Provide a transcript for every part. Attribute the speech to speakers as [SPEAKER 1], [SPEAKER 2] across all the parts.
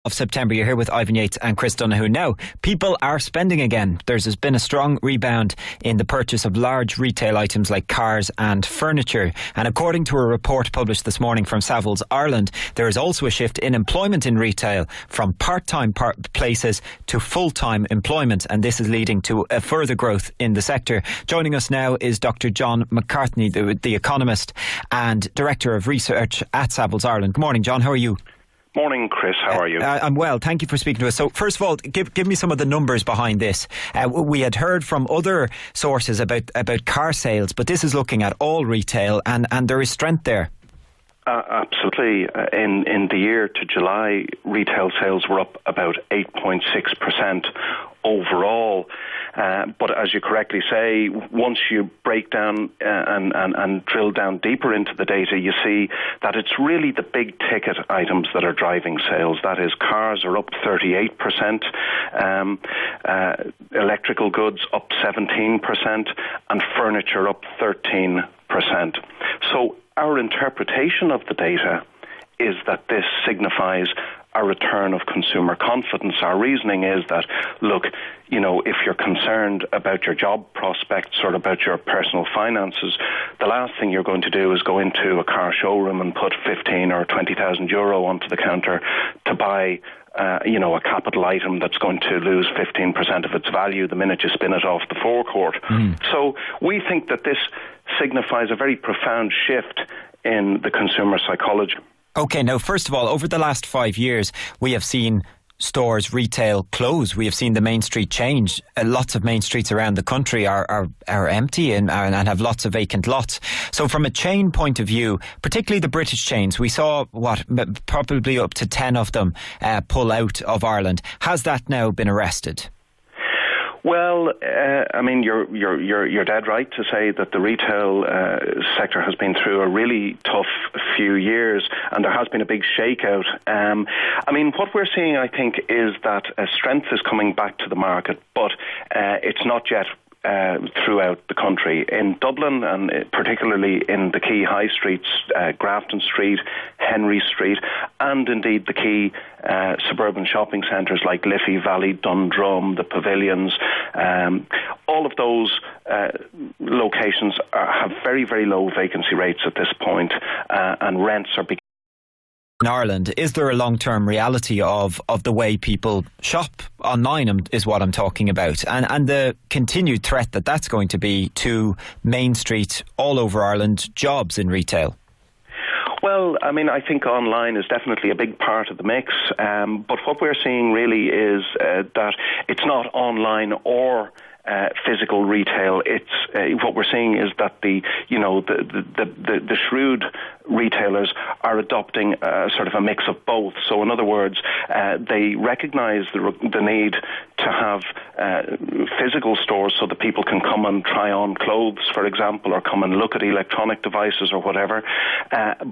[SPEAKER 1] of September. You're here with Ivan Yates and Chris Donoghue. Now, people are spending again. There's been a strong rebound in the purchase of large retail items like cars and furniture. And according to a report published this morning from Savills Ireland, there is also a shift in employment in retail from part-time places to full-time employment. And this is leading to a further growth in the sector. Joining us now is Dr. John McCartney, the economist and Director of Research at Savills Ireland. Good morning, John. How are you?
[SPEAKER 2] Morning, Chris. How are you?
[SPEAKER 1] I'm well. Thank you for speaking to us. So, first of all, give me some of the numbers behind this. We had heard from other sources about car sales, but this is looking at all retail, and there is strength there.
[SPEAKER 2] Absolutely. In the year to July, retail sales were up about 8.6% overall. But as you correctly say, once you break down and drill down deeper into the data, you see that it's really the big ticket items that are driving sales. That is, cars are up 38%, electrical goods up 17%, and furniture up 13%. So our interpretation of the data is that this signifies a return of consumer confidence. Our reasoning is that, look, if you're concerned about your job prospects or about your personal finances, the last thing you're going to do is go into a car showroom and put 15 or 20,000 euro onto the counter to buy a capital item that's going to lose 15% of its value the minute you spin it off the forecourt. So we think that this signifies a very profound shift in the consumer psychology.
[SPEAKER 1] OK, now, first of all, over the last 5 years, we have seen stores, retail close. We have seen the main street change. Lots of main streets around the country are empty and have lots of vacant lots. So from a chain point of view, particularly the British chains, we saw probably up to 10 of them pull out of Ireland. Has that now been arrested?
[SPEAKER 2] Well, you're dead right to say that the retail sector has been through a really tough few years, and there has been a big shakeout. What we're seeing, I think, is that strength is coming back to the market, but it's not yet throughout the country. In Dublin, and particularly in the key high streets, Grafton Street, Henry Street, and indeed the key suburban shopping centres like Liffey Valley, Dundrum, the Pavilions, all of those locations have very, very low vacancy rates at this point, and rents are beginning.
[SPEAKER 1] In Ireland, is there a long-term reality of the way people shop online, is what I'm talking about, and the continued threat that's going to be to Main Street all over Ireland jobs in retail?
[SPEAKER 2] Well, I think online is definitely a big part of the mix, but what we're seeing really is that it's not online or physical retail. It's what we're seeing is that the shrewd retailers are adopting sort of a mix of both. So in other words, they recognise the need to have physical stores so that people can come and try on clothes, for example, or come and look at electronic devices or whatever,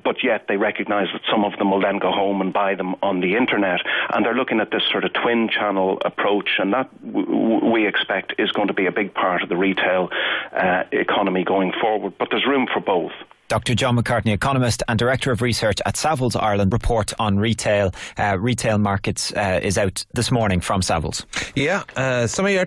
[SPEAKER 2] but yet they recognise that some of them will then go home and buy them on the internet, and they're looking at this sort of twin channel approach, and that we expect is going to be a big part of the retail economy going forward, but there's room for both.
[SPEAKER 1] Dr. John McCartney, economist and Director of Research at Savills Ireland. Report on retail markets is out this morning from Savills.
[SPEAKER 3] Yeah, some of your